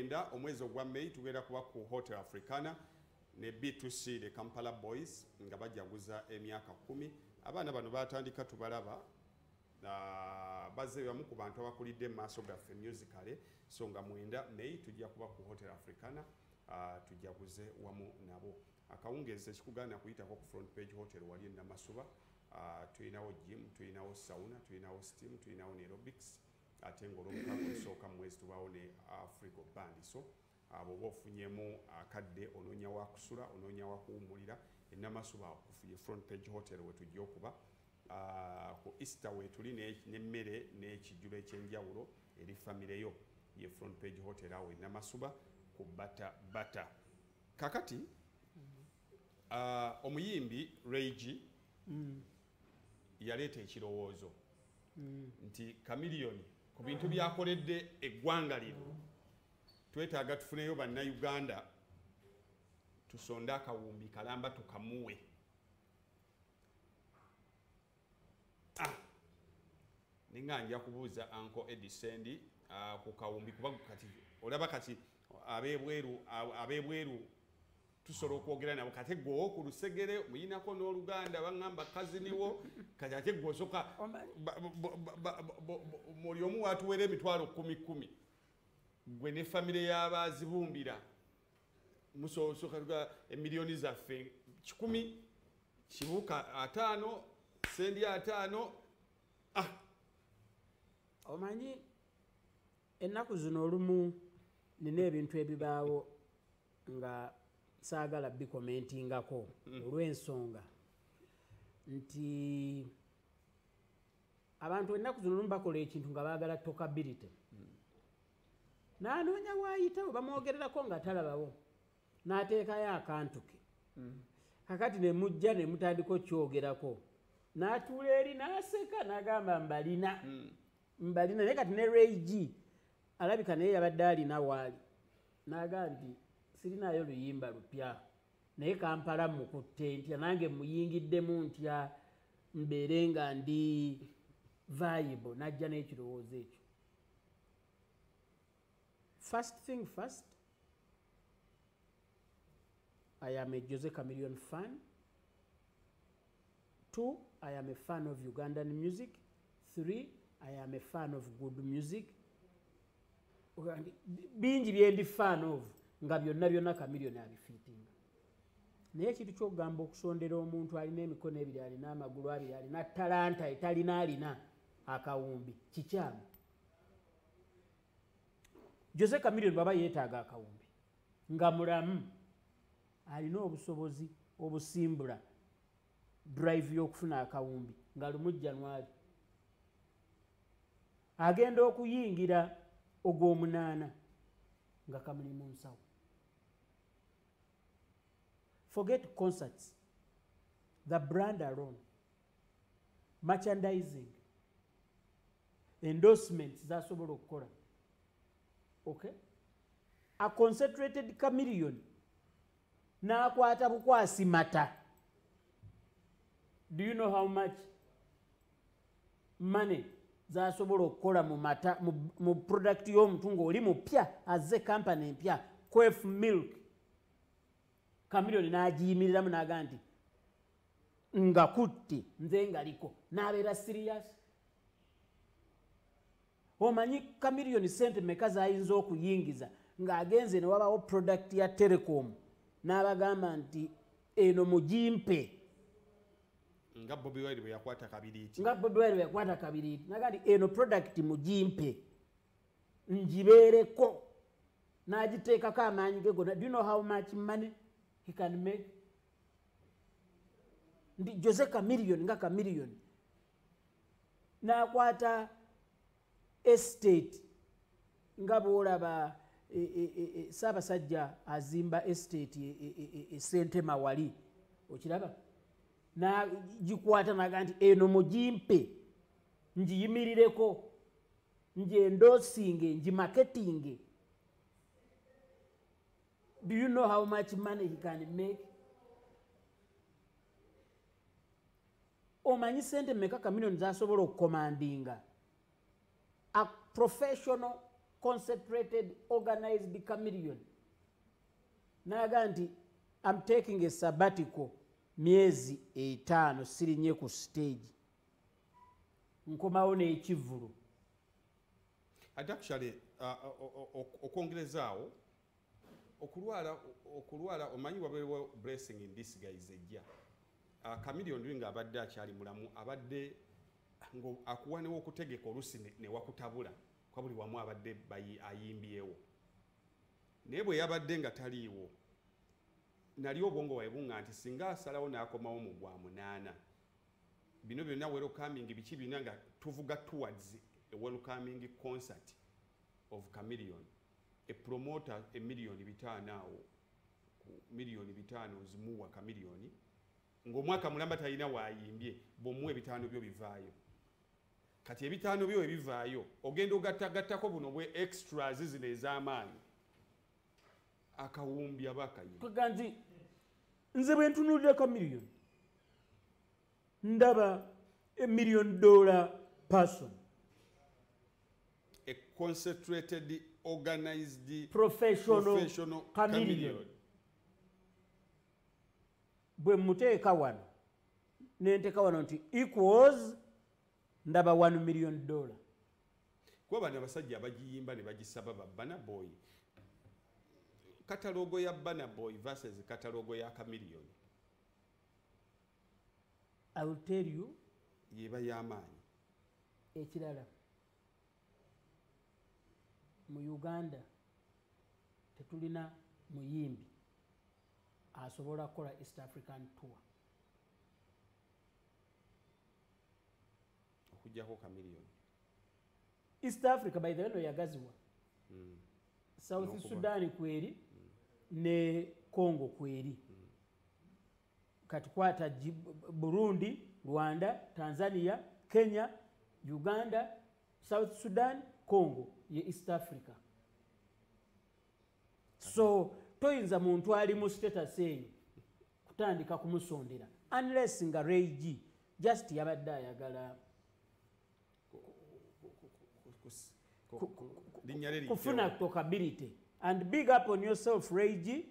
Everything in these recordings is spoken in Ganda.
9 omwezi ogwa May tugenda kuba ku Hotel Africana ne B2C the Kampala Boys nga bajaguza emyaka 10 abaana bano batandika tubalaba bazze bamu ku bantu abakulidde maaso gaffe musically so nga 9 May tujja kuba ku Hotel Africana tujaguze wamu nabo akawungeze ekikugana kuyitako ku Front Page Hotel wali na Masuba tulinawo gym tulinawo sauna tulinawo steam tulinawo aerobics ate ng'olwomukaaga olusooka mu mwezi tubaawo ne Afrigo Band so abo bofunyemu akadde onoonya wakusula onoonya wakuwumulira enamasuba kufuye Front Page Hotel we tujja okuba ku Easter we tuli n'emmere n'ekijjulo ekyenjawulo eri famire yo ye Front Page Hotel awo enamasuba ku bata kakati omuyimbi Reigi yaleeta ekirowoozo nti Chameleone ku bintu byakoledde eggwanga lino twetaaga tufuneyo bannayuganda tusonde akawumbi kalamba tukamuwe ninga nja kubuuza Uncle Edison ku kawumbi kuba kati olaba kati abebweru tusobola okwogera nabo kate gwe ku lusegere muyinako n'oluganda baŋŋamba kaziniwo kati ate gwe osooka muli omu watuweera emitwalo 10 gwe ne famire y'abazibumbira musobola emiliyoni zaffe 10 kibuuka 5 sendi 5 omanyi ennaku zino olumu nina ebintu ebibaawo nga saagala bikomentingako olw'ensonga nti abantu ennaku zino olumu bakola ekintu nga baagala tokability n'anoonya waayitawo bamwogererako nga talabawo n'ateekayo akantu ke kakati ne mujja ne mutandika okyogerako n'atuula eri n'aseka n'agamba mbalina naye kati ne Reigi alabika naye yabadde alina waali n'agamba nti sirinayo luyimba lupya naye Kampala mukutte ntya nange muyingiddemu ntya mbeere nga ndi viable n'ajja n'ekirowoozo ekyo. First thing first, I am a Jose Chameleone fan. 2, I am a fan of Ugandan music. 3, I am a fan of good music. Bingi byendi fan of nga byonna Chameleone abifiitinga. Naye ekintu ky'okugamba okusondera omuntu alina emikono ebiri alina amagulu abiri alina talanta etalina alina akawumbi kikyamu. Jose Chameleone baba yeetaaga akawumbi nga mulamu alina obusobozi obusimbula drive y'okufuna akawumbi nga lumu January agenda okuyingira ogw'omunaana nga kamuli mu nsawo. Forget concerts, the brand alone, merchandising, endorsements zasobola okukola. Okay? A concentrated Chameleone n'akwata bukwasi mata. Do you know how much money zasobola okukola mu mata mu product y'omuntu ng'oli mupya azze company empya Quaff Milk? Chameleone n'agiyimiriramu n'agamba nti nga kutte nze ngaliko n'abeera serious. Omanyi Chameleone sente meka zayinza okuyingiza ng'agenze ne wabawo product ya Telecom n'abagamba nti eno mugimpe nga Bobi Wine bwe yakwata kabiriiti naga nti eno product mugimpe njibeereko n'agiteekako amaanyi ge gonna. Do you know how much money he can make? Ndi Jose Chameleone nga Chameleone n'akwata estate nga bw'olaba Ssaabasajja azimba estate Ssentema wali okiraba n'agikwata n'aga nti eno mugimpe njiyimirireko njendosinge njimarketinge. Do you know how much money he can make? Omanyi sente meka Chameleone zasobola okukomandinga a professional concentrated organized chameleon naga nti I'm taking a sabbatical myezi 5 sirinye ku stage nkomawo n'ekivulu. Actually okwongerezaawo okulwala omanyi wabeewo blessing in disguise ejja. Chameleon nga abadde akyali mulamu abadde akuwa newokutegeka olusi ne wakutabula kwa buli wamu abadde ayimbyewo naye bwe yabadde nga taliiwo nali obwongo bwebunga nti singa asalawo n'akomawo mu gwa 8 bino byonna welcoming biki byonna nga tuvuga towards a welcoming concert of Chameleon, a promoter $1 million awo $1 million zimuwa Chameleon ng'omwaka mulamba talina waayimbye bw'omuwa 5 byo bivaayo. Kati 5 byo ebivaayo ogenda ogattagattako buno bwe extras zino ez'amaanyi akawumbi abakayi kuganzi nze bwe ntunuulira Chameleon ndaba $1 million person, a concentrated organized professional Chameleon. Bwe muteeka wano nenteeka wano nti equals ndaba $1 million. kuba bano abasajja abagiyimba ne bagisaba ba Burna Boy. Katalogo ya Burna Boy versus katalogo ya Chameleon. I will tell you yeba y'amaanyi. Ekirala mu Uganda tetulina muyimbi asobola kukola East African tour okujjako Chameleon. East Africa by the way no yagaziwa South Sudan kweri ne Congo kweri kati kwata Burundi, Rwanda, Tanzania, Kenya, Uganda, South Sudan, Congo ye East Africa. So toyinza muntu ali mu status eyo kutandika kumusondera unless nga Ray G just yabadde ayagala kufuna talkability and big up on yourself Ray G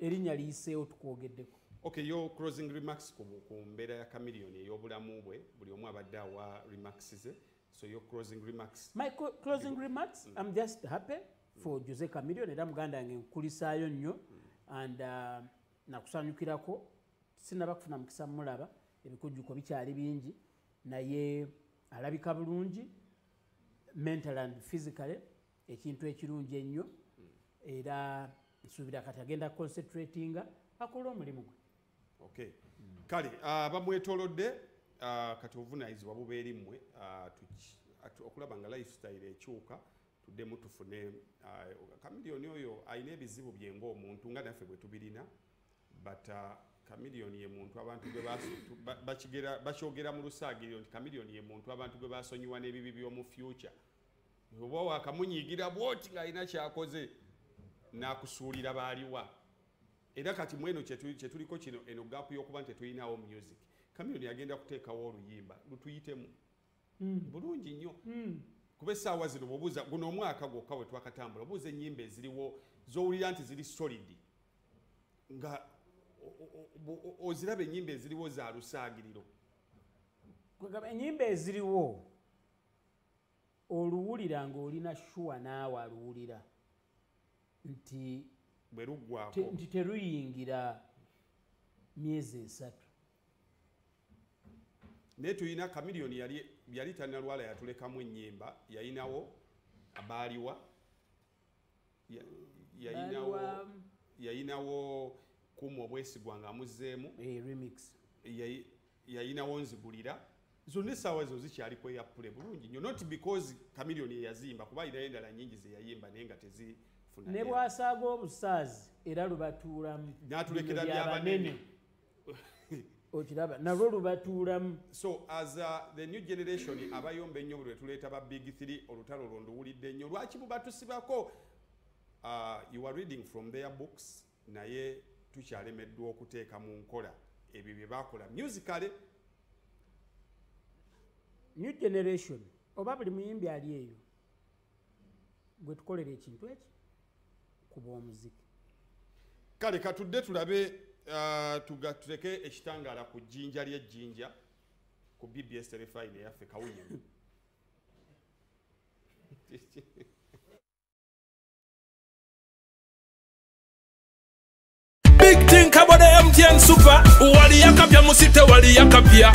erinnya liyiseewo tukwogeddeko. Okay, your closing remarks ku mbeera ya Chameleon ey'obulamu bwe buli omu abadde awa remarks ze. So your closing remarks. My closing remarks, I'm just happy for Jose Chameleon era muganda yange nkulisaayo nnyo and nakusanyukirako sinaba kufuna mukisa mulaba ebikujjuko bikyali bingi naye alabika bulungi mental and physically ekintu ekirungi ennyo era nsuubira kati agenda concentratinga akola omulimu gwe. Okay. Kale bamwetoolodde kati obuvunaanyizibwa bubeeri mmwe okulaba nga lifestyle ekyuka tuddemu tufune Chameleon oyo alina ebizibu bye ng'omuntu nga naffe bwe tubirina but Chameleon ye muntu abantu gwe bakyogera mu lusaagiriro nti Chameleon ye muntu abantu gwe basonyiwa n'ebibi by'omu future oba wakamunyiigira bwoti ng'alina kyakoze n'akusuulira baaliwa era kati mweno kyetuliko kino eno gaapu y'okuba nti tetulinawo music. Chameleon yagenda kuteekawo oluyimba lutuyitemu bulungi nnyo kuba essaawa zino bwobuuza guno omwaka gwokka bwe twakatambula obuuza ennyimba eziriwo z'owulira nti ziri solid nga oziraba ennyimba eziriwo za lusaagiriro. Ennyimba eziriwo oluwulira ng'olina shuwa naawe aluwulira nti bwe luggwako nti teruyingira myezi 3. naye tulina Chameleon yali tannalwala yatulekamu ennyimba yayinawo abaaliwa yayinawo kuuma obwesigwa ng'amuzzeemu remix yayinawo nzigulira zonna essaawa ezo zikyali kweyapule bulungi nnyo not because Chameleon yeyazimba kuba ayinayo endala nnyingi ze yayimba naye nga tezifuna ne bw'asaaga obusaazi era lubatuulamu n'atulekera byabanene okiraba nalwo lubatuulamu. So as the new generation abayomba ennyo bwe tuleeta ba big 3 olutalo lwo nduwulidde nnyo lwaki bubatusibako you are reading from their books naye tukyalemeddwa okuteeka mu nkola ebyo bye baakola musically. New generation oba buli muyimbi ali eyo gwe tukolera ekintu ekyo kuba omuziki. Kale katudde tulabe tuleke ekitangaala ku jjinja ly'ejjinja ku BBS Terefine yaffe Kawunyemu. Big thing about the MTN Super. Wali yakapya musite wali yakapya.